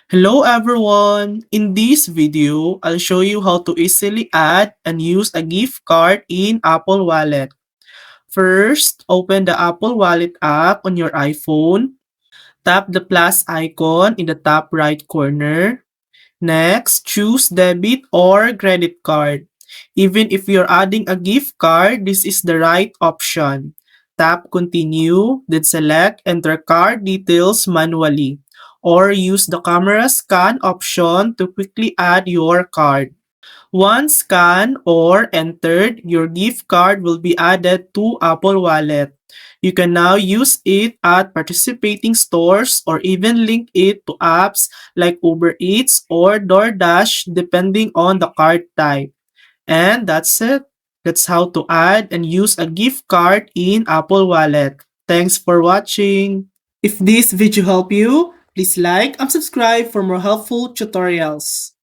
Hello everyone! In this video, I'll show you how to easily add and use a gift card in Apple Wallet. First, open the Apple Wallet app on your iPhone. Tap the plus icon in the top right corner. Next, choose debit or credit card. Even if you're adding a gift card, this is the right option. Tap continue, then select enter card details manually or use the camera scan option to quickly add your card. Once scanned or entered, your gift card will be added to Apple Wallet. You can now use it at participating stores or even link it to apps like Uber Eats or DoorDash depending on the card type. And that's it. That's how to add and use a gift card in Apple Wallet. Thanks for watching. If this video helped you, please like and subscribe for more helpful tutorials.